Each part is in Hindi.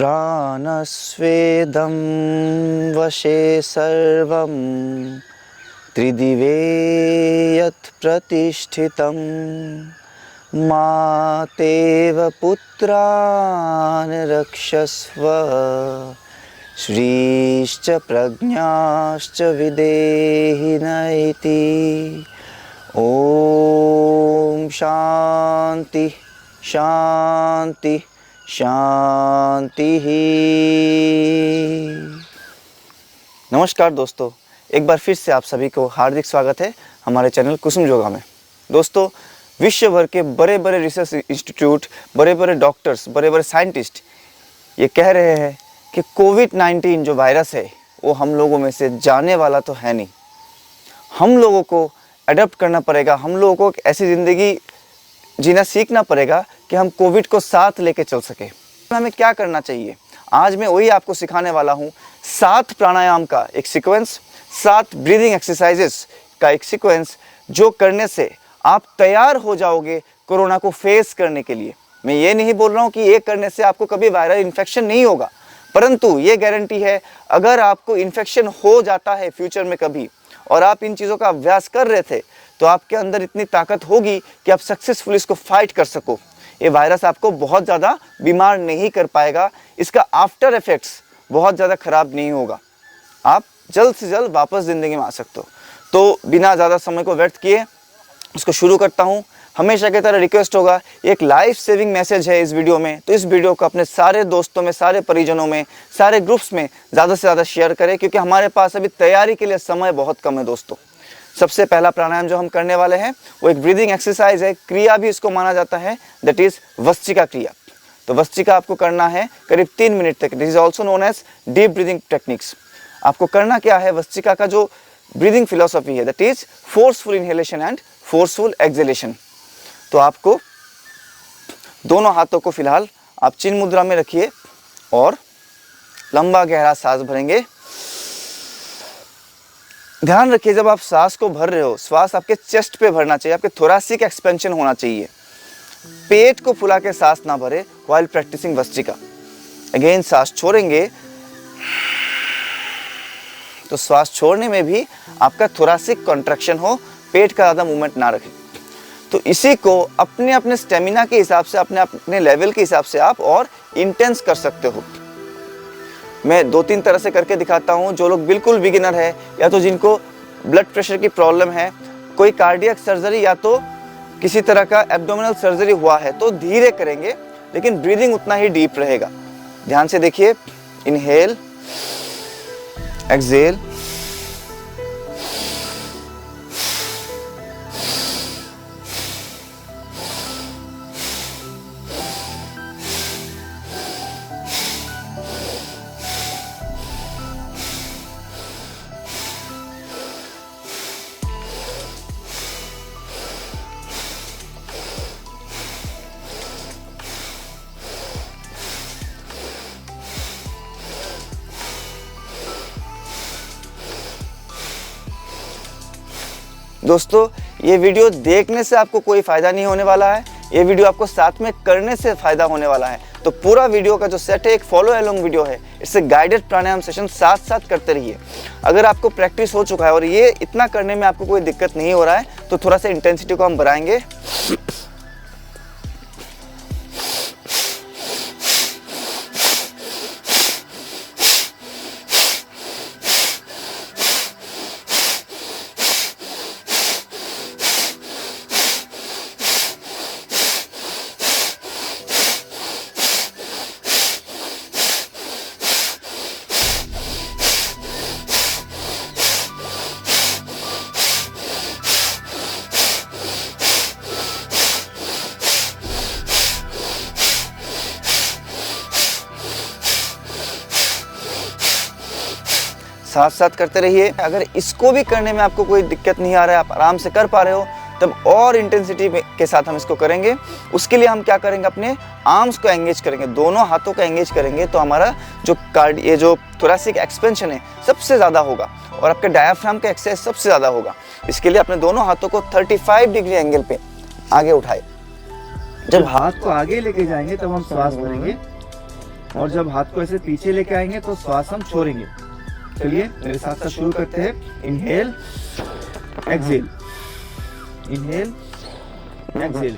प्राणस्वेदं वशे सर्वं त्रिदिवे यत् प्रतिष्ठितं मातेव पुत्रान् रक्षस्व श्रीश्च प्रज्ञाश्च विदेहि नैति। ओम शांति शांति शांति ही। नमस्कार दोस्तों, एक बार फिर से आप सभी को हार्दिक स्वागत है हमारे चैनल कुसुम योगा में। दोस्तों, विश्व भर के बड़े बड़े रिसर्च इंस्टीट्यूट, बड़े बड़े डॉक्टर्स, बड़े बड़े साइंटिस्ट ये कह रहे हैं कि कोविड-19 जो वायरस है वो हम लोगों में से जाने वाला तो है नहीं। हम लोगों को अडॉप्ट करना पड़ेगा, हम लोगों को ऐसी ज़िंदगी जीना सीखना पड़ेगा कि हम कोविड को साथ लेके चल सके। हमें क्या करना चाहिए, आज मैं वही आपको सिखाने वाला हूँ। 7 प्राणायाम का एक सीक्वेंस, 7 ब्रीदिंग एक्सरसाइजेस का एक सीक्वेंस, जो करने से आप तैयार हो जाओगे कोरोना को फेस करने के लिए। मैं ये नहीं बोल रहा हूँ कि ये करने से आपको कभी वायरल इन्फेक्शन नहीं होगा, परंतु ये गारंटी है अगर आपको इन्फेक्शन हो जाता है फ्यूचर में कभी और आप इन चीज़ों का अभ्यास कर रहे थे तो आपके अंदर इतनी ताकत होगी कि आप सक्सेसफुली इसको फाइट कर सको। ये वायरस आपको बहुत ज़्यादा बीमार नहीं कर पाएगा, इसका आफ्टर इफेक्ट्स बहुत ज़्यादा ख़राब नहीं होगा, आप जल्द से जल्द वापस ज़िंदगी में आ सकते हो। तो बिना ज़्यादा समय को व्यर्थ किए इसको शुरू करता हूँ। हमेशा की तरह रिक्वेस्ट होगा, एक लाइफ सेविंग मैसेज है इस वीडियो में, तो इस वीडियो को अपने सारे दोस्तों में, सारे परिजनों में, सारे ग्रुप्स में ज़्यादा से ज़्यादा शेयर करें, क्योंकि हमारे पास अभी तैयारी के लिए समय बहुत कम है दोस्तों। सबसे पहला प्राणायाम जो हम करने वाले हैं वो एक ब्रीदिंग एक्सरसाइज है, क्रिया भी इसको माना जाता है, दैट इज वस्त्रिका क्रिया। तो वस्त्रिका आपको करना है करीब 3 मिनट तक। This is also known as deep breathing techniques. आपको करना क्या है, वस्त्रिका का जो ब्रीदिंग फिलोसॉफी है that is forceful inhalation and forceful exhalation. तो आपको दोनों हाथों को फिलहाल आप चिन्ह मुद्रा में रखिए और लंबा गहरा सांस भरेंगे। ध्यान रखिए, जब आप सांस को भर रहे हो, श्वास आपके चेस्ट पे भरना चाहिए, आपके थोरासिक एक्सपेंशन होना चाहिए। पेट को फुला के सांस ना भरे व्हाइल प्रैक्टिसिंग वस्त्रिका। अगेन सांस छोड़ेंगे तो श्वास छोड़ने में भी आपका थोरासिक कॉन्ट्रैक्शन हो, पेट का ज़्यादा मूवमेंट ना रखें। तो इसी को अपने अपने स्टेमिना के हिसाब से, अपने अपने लेवल के हिसाब से आप और इंटेंस कर सकते हो। मैं 2-3 तरह से करके दिखाता हूँ। जो लोग बिल्कुल बिगिनर है, या तो जिनको ब्लड प्रेशर की प्रॉब्लम है, कोई कार्डियक सर्जरी या तो किसी तरह का एब्डोमिनल सर्जरी हुआ है, तो धीरे करेंगे लेकिन ब्रीदिंग उतना ही डीप रहेगा। ध्यान से देखिए, इनहेल, एक्सहेल, दोस्तों ये वीडियो देखने से आपको कोई फ़ायदा नहीं होने वाला है, ये वीडियो आपको साथ में करने से फ़ायदा होने वाला है। तो पूरा वीडियो का जो सेट है एक फॉलो अलोंग वीडियो है, इससे गाइडेड प्राणायाम सेशन साथ साथ करते रहिए। अगर आपको प्रैक्टिस हो चुका है और ये इतना करने में आपको कोई दिक्कत नहीं हो रहा है तो थोड़ा सा इंटेंसिटी को हम बढ़ाएंगे। साथ साथ करते रहिए। अगर इसको भी करने में आपको कोई दिक्कत नहीं आ रहा है, आप आराम से कर पा रहे हो, तब और इंटेंसिटी के साथ हम इसको करेंगे। उसके लिए हम क्या करेंगे, अपने आर्म्स को एंगेज करेंगे, दोनों हाथों को एंगेज करेंगे, तो हमारा ये जो थोरैसिक एक्सपेंशन है सबसे ज़्यादा होगा और आपके डायाफ्राम का एक्सरसाइज सबसे ज़्यादा होगा। इसके लिए अपने दोनों हाथों को 35 डिग्री एंगल पे आगे उठाए। जब हाथ को आगे लेके जाएंगे तब हम श्वास भरेंगे। और जब हाथ को ऐसे पीछे लेके आएंगे तो श्वास हम छोड़ेंगे। चलिए मेरे साथ साथ शुरू करते हैं। Inhale, exhale, inhale, exhale.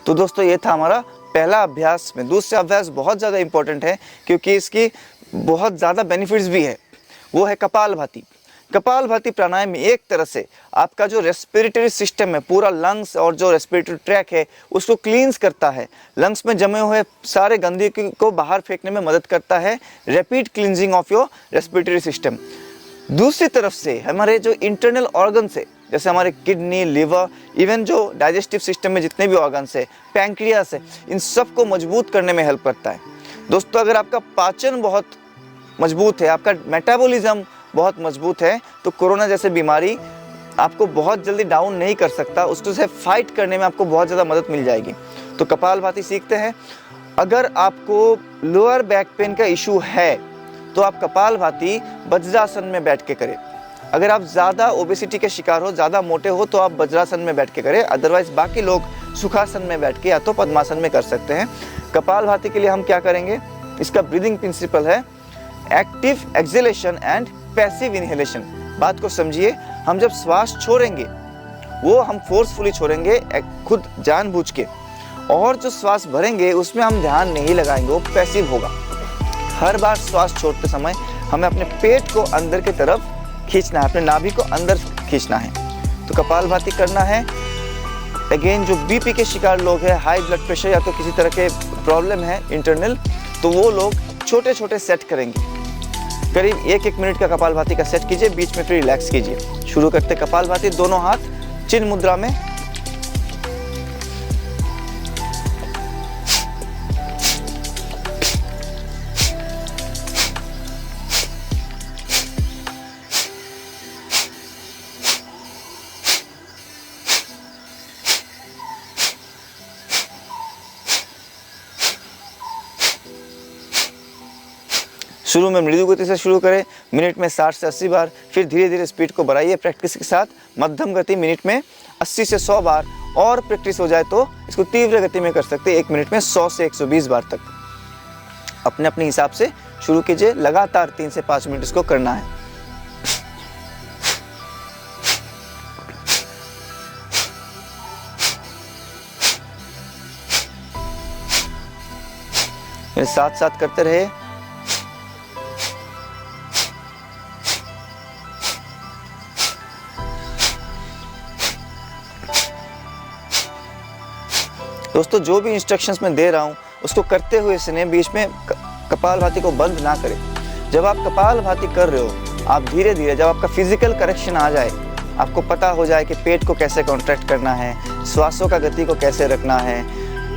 तो दोस्तों ये था हमारा पहला अभ्यास में। दूसरा अभ्यास बहुत ज़्यादा इम्पोर्टेंट है क्योंकि इसकी बहुत ज़्यादा बेनिफिट्स भी है। वो है कपालभाति। कपालभाति प्राणायाम में एक तरह से आपका जो रेस्पिरेटरी सिस्टम है, पूरा लंग्स और जो रेस्पिरेटरी ट्रैक है उसको क्लींस करता है। लंग्स में जमे हुए सारे गंदगी को बाहर फेंकने में मदद करता है। Rapid cleansing of your respiratory system. दूसरी तरफ से हमारे जो इंटरनल ऑर्गन्स है, जैसे हमारे किडनी, लिवर, इवन जो डाइजेस्टिव सिस्टम में जितने भी ऑर्गन्स है, पैंक्रियास है, इन सब को मजबूत करने में हेल्प करता है। दोस्तों अगर आपका पाचन बहुत मजबूत है, आपका मेटाबॉलिज्म बहुत मजबूत है, तो कोरोना जैसे बीमारी आपको बहुत जल्दी डाउन नहीं कर सकता। उसको से फाइट करने में आपको बहुत ज़्यादा मदद मिल जाएगी। तो कपालभाति सीखते हैं। अगर आपको लोअर बैक पेन का इशू है तो आप कपालभाति वज्रासन में बैठ के करें। अगर आप ज़्यादा ओबेसिटी के शिकार हो, ज़्यादा मोटे हो, तो आप वज्रासन में बैठ के करें। अदरवाइज बाकी लोग सुखासन में बैठ के या तो पद्मासन में कर सकते हैं। कपालभाति के लिए हम क्या करेंगे, इसका ब्रीदिंग प्रिंसिपल है active exhalation and passive inhalation. बात को समझिए, हम जब श्वास छोड़ेंगे वो हम फोर्सफुली छोड़ेंगे, खुद जानबूझ के, और जो श्वास भरेंगे उसमें हम ध्यान नहीं लगाएंगे, वो पैसिव होगा। हर बार श्वास छोड़ते समय हमें अपने पेट को अंदर की तरफ खींचना है, अपने नाभि को अंदर खींचना है। तो कपालभाति करना है। अगेन जो बीपी के शिकार लोग हैं, हाई ब्लड प्रेशर या तो किसी तरह के प्रॉब्लम है इंटरनल, तो वो लोग छोटे छोटे सेट करेंगे। करीब 1-1 मिनट का कपालभाति का सेट कीजिए, बीच में फिर रिलैक्स कीजिए। शुरू करते कपालभाति। दोनों हाथ चिन्ह मुद्रा में। शुरू में मृदु गति से शुरू करें, मिनट में 60 से 80 बार, फिर धीरे धीरे स्पीड को बढ़ाइए प्रैक्टिस के साथ। मध्यम गति मिनट में 80 से 100 बार, और प्रैक्टिस हो जाए तो इसको तीव्र गति में कर सकते हैं, 1 मिनट में 100 से 120 बार तक। अपने अपने हिसाब से शुरू कीजिए। लगातार 3 से 5 मिनट इसको करना है। मेरे साथ साथ करते रहे। दोस्तों जो भी इंस्ट्रक्शंस मैं दे रहा हूँ उसको करते हुए सुने, बीच में कपालभाति को बंद ना करें। जब आप कपालभाति कर रहे हो, आप धीरे धीरे, जब आपका फिजिकल करेक्शन आ जाए, आपको पता हो जाए कि पेट को कैसे कॉन्ट्रैक्ट करना है, श्वासों का गति को कैसे रखना है,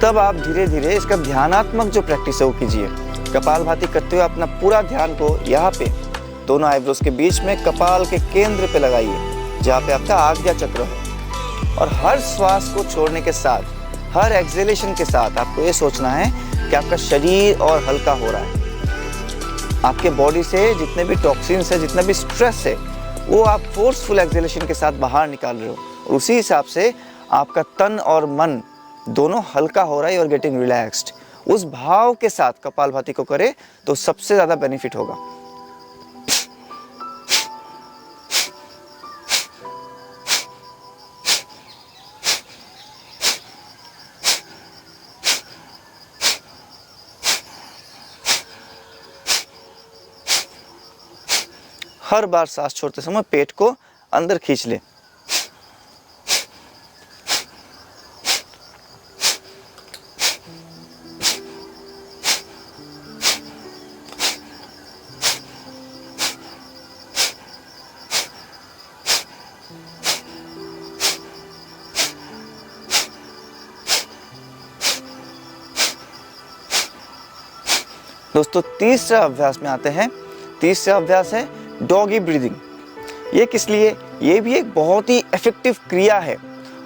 तब आप धीरे धीरे इसका ध्यानात्मक जो प्रैक्टिस है वो कीजिए। कपालभाति करते हुए अपना पूरा ध्यान को यहाँ पे दोनों आईब्रोज के बीच में कपाल के केंद्र पे लगाइए, जहाँ पे आपका आज्ञा चक्र है। और हर श्वास को छोड़ने के साथ, हर एक्सहेलेशन के साथ आपको ये सोचना है कि आपका शरीर और हल्का हो रहा है। आपके बॉडी से जितने भी टॉक्सिन्स है, जितना भी स्ट्रेस है, वो आप फोर्सफुल एक्सहेलेशन के साथ बाहर निकाल रहे हो। और उसी हिसाब से आपका तन और मन दोनों हल्का हो रहा है और गेटिंग रिलैक्स्ड। उस भाव के साथ कपालभाति को करें तो सबसे ज़्यादा बेनिफिट होगा। हर बार सांस छोड़ते समय पेट को अंदर खींच ले। दोस्तों तीसरा अभ्यास में आते हैं। तीसरा अभ्यास है डॉगी ब्रीदिंग। ये किस लिए? ये भी एक बहुत ही इफेक्टिव क्रिया है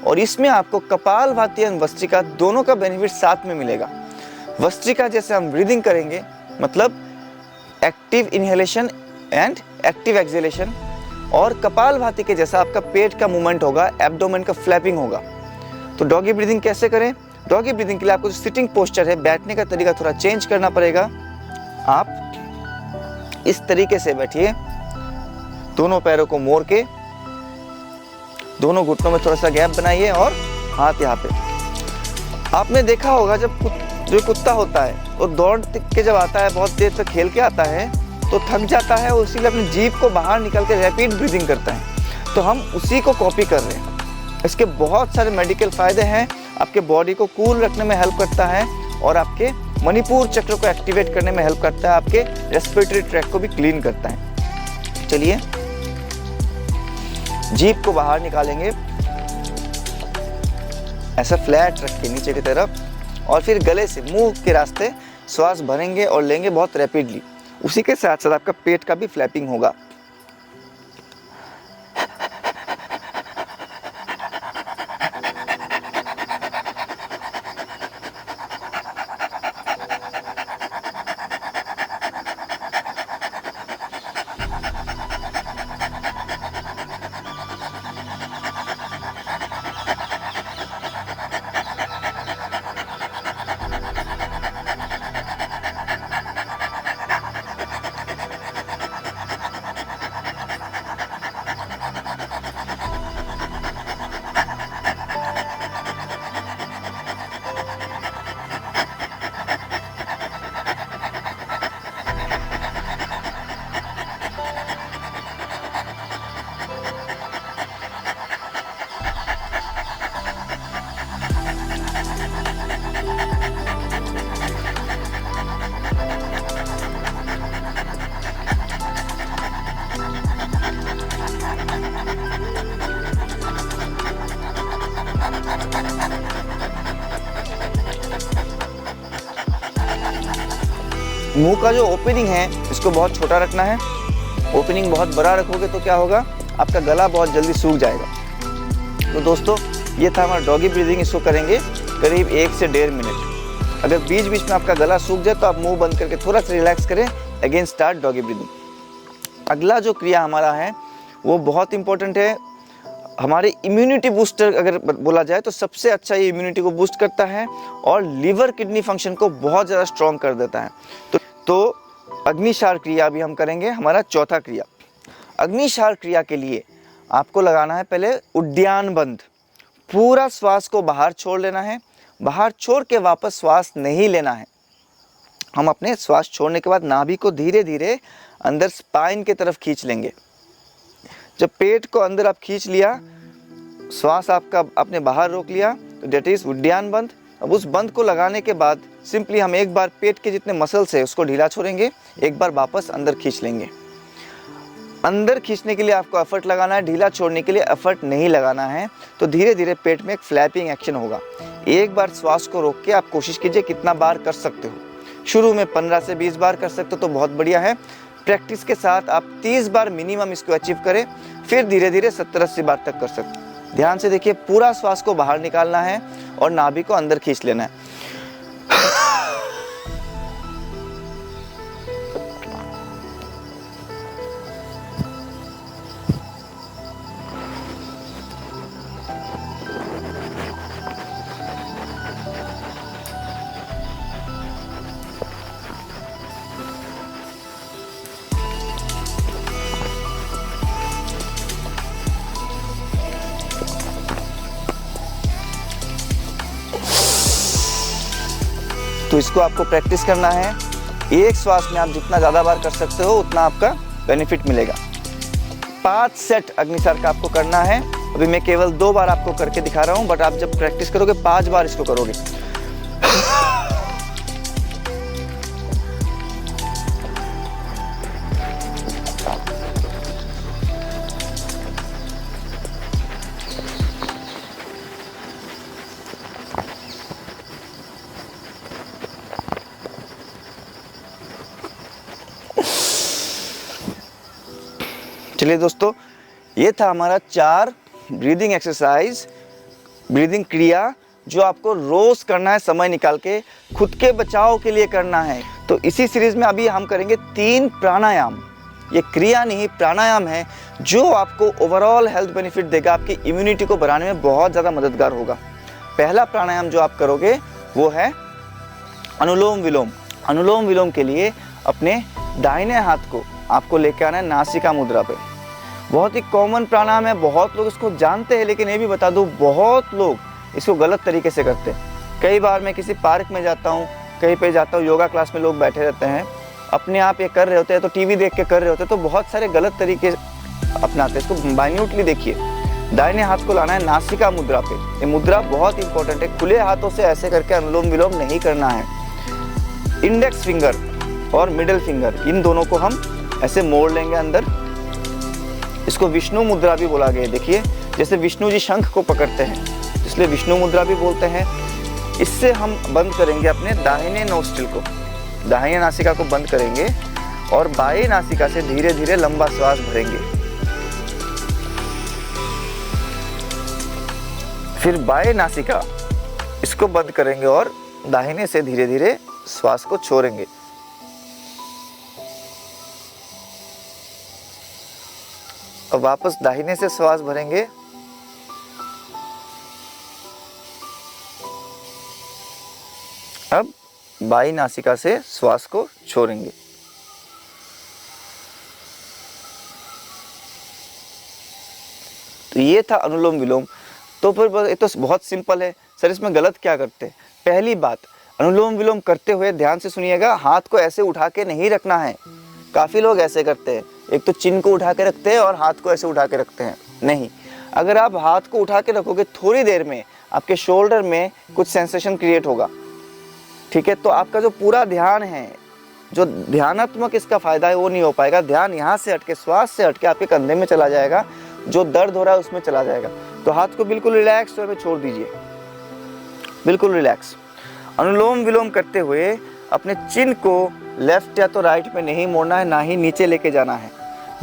और इसमें आपको कपालभाति एवं वस्त्रिका दोनों का बेनिफिट साथ में मिलेगा। वस्त्रिका जैसे हम ब्रीदिंग करेंगे मतलब active inhalation and active exhalation, और कपालभाति के जैसा आपका पेट का मूवमेंट होगा, एब्डोमेन का फ्लैपिंग होगा। तो डॉगी ब्रीदिंग कैसे करें? डॉगी ब्रीदिंग के लिए आपको जो सिटिंग पोस्चर है, बैठने का तरीका थोड़ा चेंज करना पड़ेगा। आप इस तरीके से बैठिए, दोनों पैरों को मोड़ के, दोनों घुटनों में थोड़ा सा गैप बनाइए और हाथ यहाँ पे। आपने देखा होगा जब जो कुत्ता होता है वो दौड़ के जब आता है, बहुत देर तक खेल के आता है तो थक जाता है, इसीलिए अपनी जीभ को बाहर निकाल के रैपिड ब्रीदिंग करता है। तो हम उसी को कॉपी कर रहे हैं। इसके बहुत सारे मेडिकल फ़ायदे हैं। आपके बॉडी को कूल रखने में हेल्प करता है और आपके मणिपुर चक्र को एक्टिवेट करने में हेल्प करता है, आपके रेस्पिरेटरी ट्रैक को भी क्लीन करता है। चलिए जीभ को बाहर निकालेंगे, ऐसा फ्लैट रख के नीचे की तरफ, और फिर गले से मुंह के रास्ते श्वास भरेंगे और लेंगे बहुत रैपिडली। उसी के साथ साथ आपका पेट का भी फ्लैपिंग होगा। मुंह का जो ओपनिंग है इसको बहुत छोटा रखना है। ओपनिंग बहुत बड़ा रखोगे तो क्या होगा, आपका गला बहुत जल्दी सूख जाएगा। तो दोस्तों ये था हमारा डॉगी ब्रीदिंग। इसको करेंगे करीब 1 से 1.5 मिनट। अगर बीच बीच में आपका गला सूख जाए तो आप मुंह बंद करके थोड़ा सा रिलैक्स करें। Again start doggy breathing. अगला जो क्रिया हमारा है वो बहुत इंपॉर्टेंट है। हमारे इम्यूनिटी बूस्टर अगर बोला जाए तो सबसे अच्छा ये इम्यूनिटी को बूस्ट करता है और लीवर किडनी फंक्शन को बहुत ज़्यादा स्ट्रॉन्ग कर देता है। तो अग्निशार क्रिया भी हम करेंगे, हमारा चौथा क्रिया। अग्निशार क्रिया के लिए आपको लगाना है पहले उद्यान बंद। पूरा श्वास को बाहर छोड़ लेना है, बाहर छोड़ के वापस श्वास नहीं लेना है। हम अपने श्वास छोड़ने के बाद नाभि को धीरे धीरे अंदर स्पाइन की तरफ खींच लेंगे। जब पेट को अंदर आप खींच लिया, श्वास आपका आपने बाहर रोक लिया, तो डेट इज उद्यान बंद। अब उस बंद को लगाने के बाद सिंपली हम एक बार पेट के जितने मसल्स है उसको ढीला छोड़ेंगे, एक बार वापस अंदर खींच लेंगे। अंदर खींचने के लिए आपको एफर्ट लगाना है, ढीला छोड़ने के लिए एफर्ट नहीं लगाना है। तो धीरे धीरे पेट में एक फ्लैपिंग एक्शन होगा। एक बार श्वास को रोक के आप कोशिश कीजिए कितना बार कर सकते हो। शुरू में 15 से 20 बार कर सकते हो तो बहुत बढ़िया है। प्रैक्टिस के साथ आप 30 बार मिनिमम इसको अचीव करें, फिर धीरे धीरे 70-80 बार तक कर सकते हैं। ध्यान से देखिए, पूरा श्वास को बाहर निकालना है और नाभि को अंदर खींच लेना है। तो इसको आपको प्रैक्टिस करना है। एक श्वास में आप जितना ज़्यादा बार कर सकते हो उतना आपका बेनिफिट मिलेगा। 5 सेट अग्निसार का आपको करना है। अभी मैं केवल 2 बार आपको करके दिखा रहा हूँ, बट आप जब प्रैक्टिस करोगे 5 बार इसको करोगे। चलिए दोस्तों, ये था हमारा 4 ब्रीदिंग एक्सरसाइज, ब्रीदिंग क्रिया जो आपको रोज़ करना है, समय निकाल के खुद के बचाव के लिए करना है। तो इसी सीरीज़ में अभी हम करेंगे 3 प्राणायाम। ये क्रिया नहीं, प्राणायाम है जो आपको ओवरऑल हेल्थ बेनिफिट देगा, आपकी इम्यूनिटी को बढ़ाने में बहुत ज़्यादा मददगार होगा। पहला प्राणायाम जो आप करोगे वो है अनुलोम विलोम। अनुलोम विलोम के लिए अपने दाहिने हाथ को आपको लेकर आना है नासिका मुद्रा पे। बहुत ही कॉमन प्राणायाम है, बहुत लोग इसको जानते हैं, लेकिन ये भी बता दूं बहुत लोग इसको गलत तरीके से करते हैं। कई बार मैं किसी पार्क में जाता हूँ, कहीं पे जाता हूँ, योगा क्लास में लोग बैठे रहते हैं, अपने आप ये कर रहे होते हैं, तो टीवी देख के कर रहे होते हैं, तो बहुत सारे गलत तरीके अपनाते हैं। इसको माइन्यूटली देखिए। दाहिने हाथ को लाना है नासिका मुद्रा पे। ये मुद्रा बहुत इंपॉर्टेंट है। खुले हाथों से ऐसे करके अनुलोम विलोम नहीं करना है। इंडेक्स फिंगर और मिडिल फिंगर, इन दोनों को हम ऐसे मोड़ लेंगे अंदर। इसको विष्णु मुद्रा भी बोला गया है। देखिए, जैसे विष्णु जी शंख को पकड़ते हैं, इसलिए विष्णु मुद्रा भी बोलते हैं। इससे हम बंद करेंगे अपने दाहिने नोस्ट्रिल को, दाहिने नासिका को बंद करेंगे और बाएं नासिका से धीरे धीरे लंबा श्वास भरेंगे। फिर बाएं नासिका इसको बंद करेंगे और दाहिने से धीरे धीरे श्वास को छोड़ेंगे। अब वापस दाहिने से श्वास भरेंगे। अब बाईं नासिका से श्वास को छोड़ेंगे। तो ये था अनुलोम विलोम। तो फिर ये तो बहुत सिंपल है सर, इसमें गलत क्या करते हैं? पहली बात, अनुलोम विलोम करते हुए ध्यान से सुनिएगा, हाथ को ऐसे उठा के नहीं रखना है। काफ़ी लोग ऐसे करते हैं, एक तो चिन को उठा के रखते हैं और हाथ को ऐसे उठा के रखते हैं। नहीं, अगर आप हाथ को उठा के रखोगे थोड़ी देर में आपके शोल्डर में कुछ सेंसेशन क्रिएट होगा, ठीक है? तो आपका जो पूरा ध्यान है, जो ध्यानात्मक इसका फायदा है वो नहीं हो पाएगा। ध्यान यहाँ से हटके, श्वास से हटके आपके कंधे में चला जाएगा, जो दर्द हो रहा है उसमें चला जाएगा। तो हाथ को बिल्कुल रिलैक्स वे में छोड़ दीजिए, बिल्कुल रिलैक्स। अनुलोम विलोम करते हुए अपने चिन को लेफ्ट या तो राइट में नहीं मोड़ना है, ना ही नीचे लेके जाना है,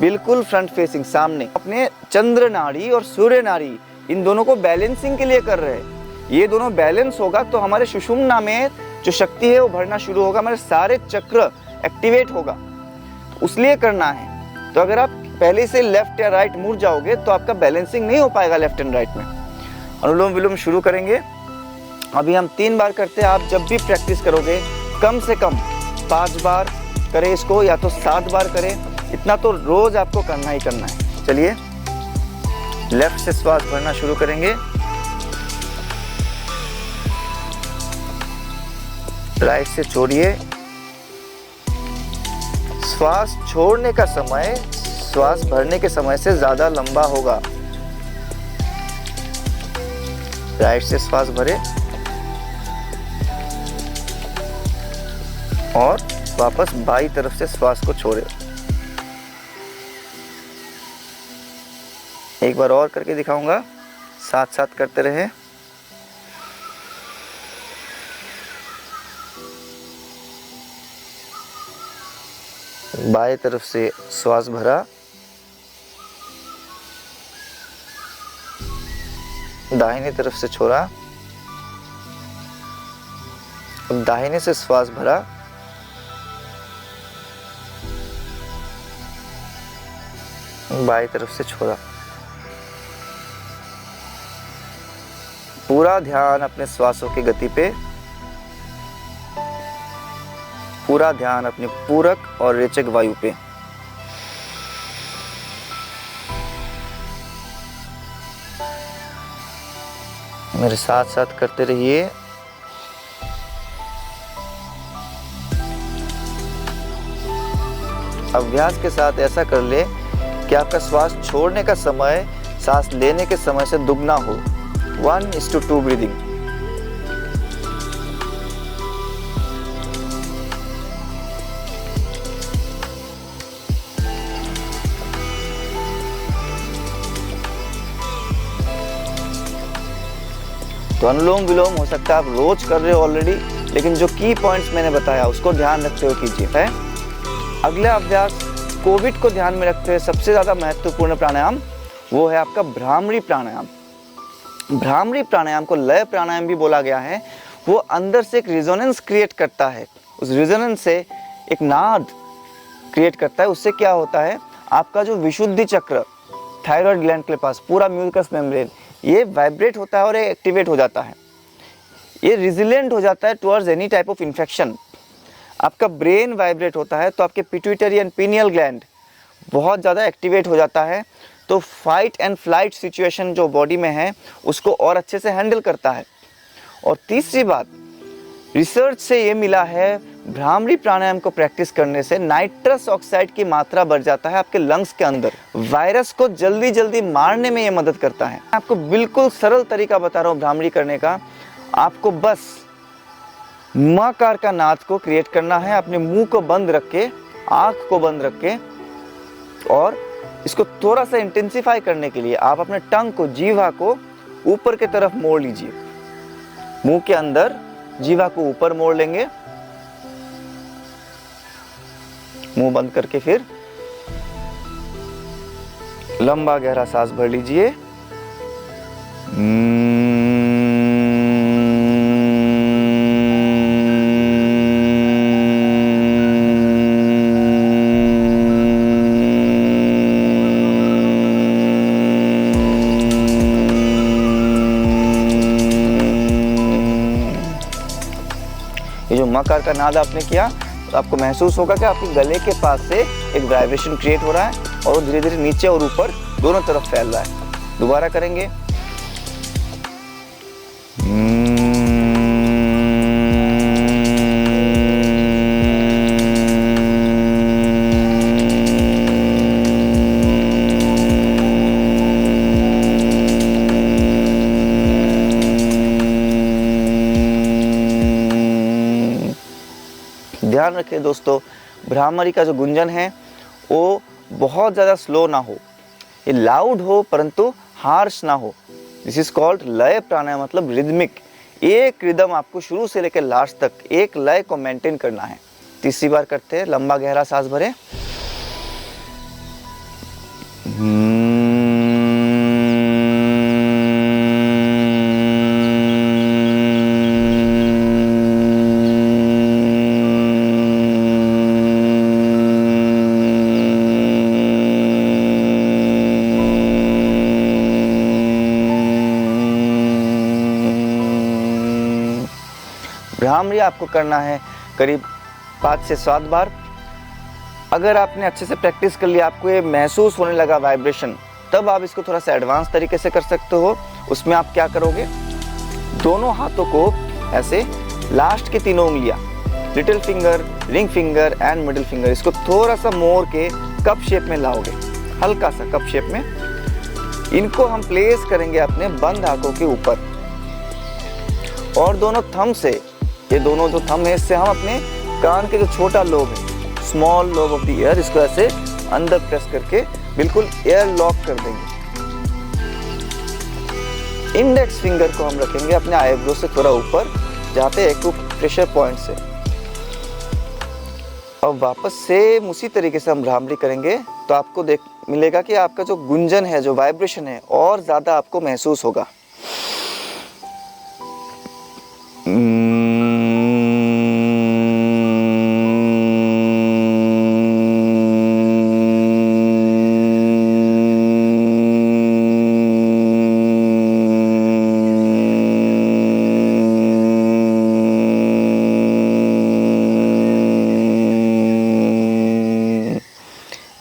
बिल्कुल फ्रंट फेसिंग सामने। अपने चंद्र नाड़ी और सूर्य नाड़ी, इन दोनों को बैलेंसिंग के लिए कर रहे हैं। ये दोनों बैलेंस होगा तो हमारे सुषुम्ना में जो शक्ति है वो भरना शुरू होगा, हमारे सारे चक्र एक्टिवेट होगा, तो उसलिए करना है। तो अगर आप पहले से लेफ्ट या राइट मुड़ जाओगे तो आपका बैलेंसिंग नहीं हो पाएगा लेफ्ट एंड राइट में। अनुलोम विलोम शुरू करेंगे। अभी हम 3 बार करते हैं। आप जब भी प्रैक्टिस करोगे कम से कम 5 बार करें इसको, या तो 7 बार करें। इतना तो रोज आपको करना ही करना है। चलिए, लेफ्ट से श्वास भरना शुरू करेंगे, राइट से छोड़िए। श्वास छोड़ने का समय श्वास भरने के समय से ज्यादा लंबा होगा। राइट से श्वास भरे और वापस बाईं तरफ से श्वास को छोड़े। एक बार और करके दिखाऊंगा, साथ साथ करते रहें। बाएं तरफ से श्वास भरा, दाहिने तरफ से छोड़ा, अब दाहिने से श्वास भरा, बाएं तरफ से छोड़ा। पूरा ध्यान अपने श्वासों की गति पे, पूरा ध्यान अपने पूरक और रेचक वायु पे। मेरे साथ साथ करते रहिए। अभ्यास के साथ ऐसा कर ले कि आपका श्वास छोड़ने का समय सांस लेने के समय से दुगना हो। 1:2 ब्रीदिंग। तो अनुलोम विलोम हो सकता है आप रोज कर रहे हो ऑलरेडी, लेकिन जो की पॉइंट्स मैंने बताया उसको ध्यान रखते हुए कीजिए। है अगला अभ्यास कोविड को ध्यान में रखते हुए सबसे ज़्यादा महत्वपूर्ण प्राणायाम वो है आपका भ्रामरी प्राणायाम। भ्रामरी प्राणायाम को लय प्राणायाम भी बोला गया है। वो अंदर से एक रिजोनेंस क्रिएट करता है, उस रिजोनेंस से एक नाद क्रिएट करता है। उससे क्या होता है, आपका जो विशुद्धि चक्र थायराइड ग्लैंड के पास पूरा म्यूकस मेम्ब्रेन ये वाइब्रेट होता है और ये एक्टिवेट हो जाता है, ये रिजिलेंट हो जाता है towards any type of infection. आपका ब्रेन वाइब्रेट होता है तो आपके पिट्यूटरी एंड पीनियल ग्लैंड बहुत ज़्यादा एक्टिवेट हो जाता है, तो फाइट एंड फ्लाइट सिचुएशन जो बॉडी में है उसको और अच्छे से हैंडल करता है। और तीसरी बात, रिसर्च से ये मिला है भ्रामरी प्राणायाम को प्रैक्टिस करने से नाइट्रस ऑक्साइड की मात्रा बढ़ जाता है आपके लंग्स के अंदर, वायरस को जल्दी जल्दी मारने में ये मदद करता है। आपको बिल्कुल सरल तरीका बता रहा हूँ भ्रामरी करने का। आपको बस माकार का नाद को क्रिएट करना है, अपने मुंह को बंद रख के, आँख को बंद रख के, और इसको थोड़ा सा इंटेंसिफाई करने के लिए आप अपने टंग को, जीवा को ऊपर की तरफ मोड़ लीजिए। मुंह के अंदर जीवा को ऊपर मोड़ लेंगे, मुंह बंद करके फिर लंबा गहरा सांस भर लीजिए। ये जो मकार का नाद आपने किया तो आपको महसूस होगा कि आपके गले के पास से एक वाइब्रेशन क्रिएट हो रहा है और वो धीरे धीरे नीचे और ऊपर दोनों तरफ फैल रहा है। दोबारा करेंगे। ध्यान रखें दोस्तों, भ्रामरी का जो गुंजन है वो बहुत ज़्यादा स्लो ना हो, ये लाउड हो परंतु हार्श ना हो। दिस इज कॉल्ड लय प्राणायाम, मतलब रिदमिक। एक रिदम आपको शुरू से लेकर लास्ट तक एक लय को मेंटेन करना है। तीसरी बार करते हैं, लंबा गहरा सांस भरें। भ्रामरी आपको करना है करीब 5 से 7 बार। अगर आपने अच्छे से प्रैक्टिस कर लिया, आपको ये महसूस होने लगा वाइब्रेशन, तब आप इसको थोड़ा सा एडवांस तरीके से कर सकते हो। उसमें आप क्या करोगे, दोनों हाथों को ऐसे लास्ट की 3 उंगलियां, little finger, ring finger and middle finger, इसको थोड़ा सा मोड़ के कप शेप में लाओगे, हल्का सा कप शेप में। इनको हम प्लेस करेंगे अपने बंद आंखों के ऊपर, और दोनों थंब से, ये दोनों जो थंब है इससे हम अपने कान के जो छोटा लोब है, small lobe of the year, इसको ऐसे अंदर प्रेस करके बिल्कुल एयर लॉक कर देंगे। इंडेक्स फिंगर को हम रखेंगे अपने आईब्रो से थोड़ा ऊपर, जहाँ पे एक्यूप्रेशर पॉइंट से। अब वापस सेम उसी तरीके से हम भ्रामरी करेंगे तो आपको मिलेगा कि आपका जो गुंजन है, जो वाइब्रेशन है, और ज्यादा आपको महसूस होगा।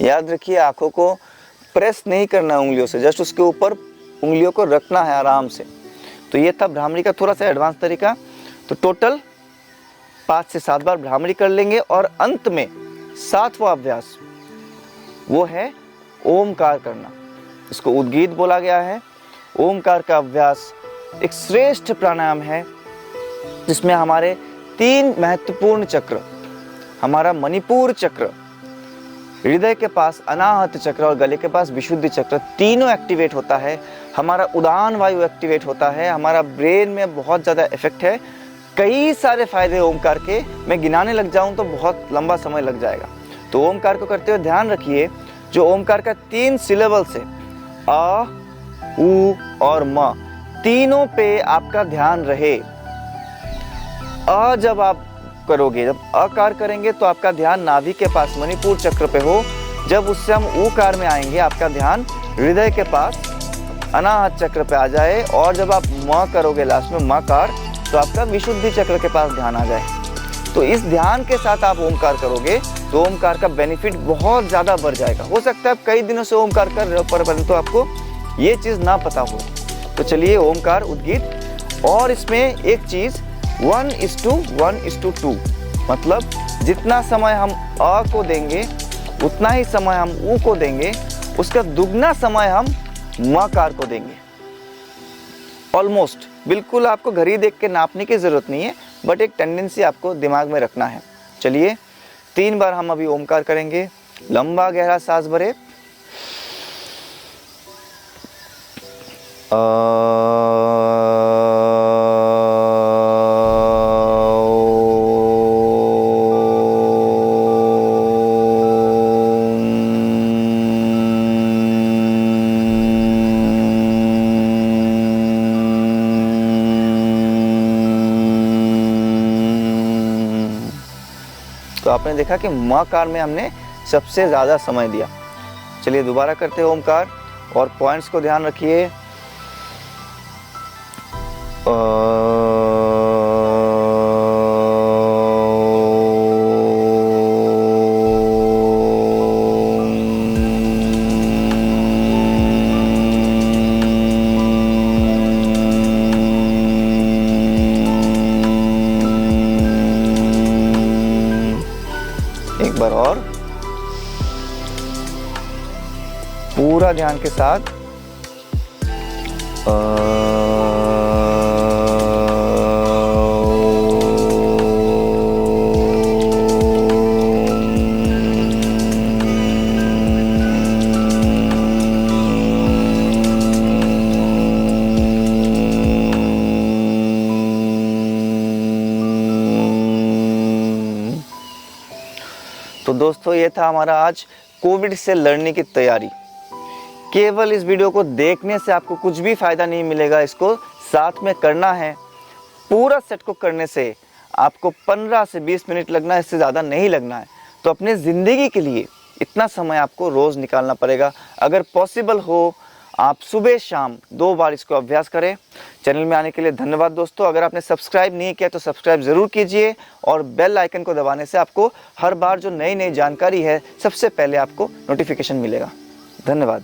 याद रखिए, आंखों को प्रेस नहीं करना है उंगलियों से, जस्ट उसके ऊपर उंगलियों को रखना है आराम से। तो ये था भ्रामरी का थोड़ा सा एडवांस तरीका। तो टोटल 5 से 7 बार भ्रामरी कर लेंगे, और अंत में 7वां अभ्यास वो है ओमकार करना। इसको उद्गीत बोला गया है। ओमकार का अभ्यास एक श्रेष्ठ प्राणायाम है जिसमें हमारे 3 महत्वपूर्ण चक्र, हमारा मणिपुर चक्र, हृदय के पास अनाहत चक्र और गले के पास विशुद्धि चक्र, तीनों एक्टिवेट होता है। हमारा उदान वायु एक्टिवेट होता है। हमारा ब्रेन में बहुत ज़्यादा इफेक्ट है। कई सारे फायदे ओमकार के, मैं गिनाने लग जाऊं तो बहुत लंबा समय लग जाएगा। तो ओमकार को करते हुए ध्यान रखिए, जो ओमकार का 3 सिलेबल्स है अ, उ और म, तीनों पे आपका ध्यान रहे। अ जब आप करोगे, जब अकार करेंगे तो आपका ध्यान नाभि के पास मणिपुर चक्र पे हो। जब उससे हम उकार में आएंगे आपका ध्यान हृदय के पास अनाहत चक्र पे आ जाए। और जब आप म करोगे लास्ट में मकार, तो आपका विशुद्धि चक्र के पास ध्यान आ जाए। तो इस ध्यान के साथ आप ओमकार करोगे तो ओमकार का बेनिफिट बहुत ज़्यादा बढ़ जाएगा। हो सकता है आप कई दिनों से ओमकार कर रहे हो परंतु आपको ये चीज़ ना पता हो। तो चलिए ओमकार उद्गीत। और इसमें एक चीज़ 1:1:2, मतलब जितना समय हम अ को देंगे उतना ही समय हम उ को देंगे, उसका दुगना समय हम मकार को देंगे। ऑलमोस्ट बिल्कुल आपको घड़ी देख के नापने की ज़रूरत नहीं है, बट एक टेंडेंसी आपको दिमाग में रखना है। चलिए 3 बार हम अभी ओमकार करेंगे। लंबा गहरा सांस भरे, तो आपने देखा कि मकार में हमने सबसे ज़्यादा समय दिया। चलिए दोबारा करते हैं ओमकार और पॉइंट्स को ध्यान रखिए। एक बार और पूरा ध्यान के साथ। तो दोस्तों ये था हमारा आज कोविड से लड़ने की तैयारी। केवल इस वीडियो को देखने से आपको कुछ भी फ़ायदा नहीं मिलेगा, इसको साथ में करना है। पूरा सेट को करने से आपको 15 से 20 मिनट लगना है, इससे ज़्यादा नहीं लगना है। तो अपने ज़िंदगी के लिए इतना समय आपको रोज़ निकालना पड़ेगा। अगर पॉसिबल हो आप सुबह शाम 2 बार इसको अभ्यास करें। चैनल में आने के लिए धन्यवाद दोस्तों। अगर आपने सब्सक्राइब नहीं किया तो सब्सक्राइब ज़रूर कीजिए और बेल आइकन को दबाने से आपको हर बार जो नई नई जानकारी है सबसे पहले आपको नोटिफिकेशन मिलेगा। धन्यवाद।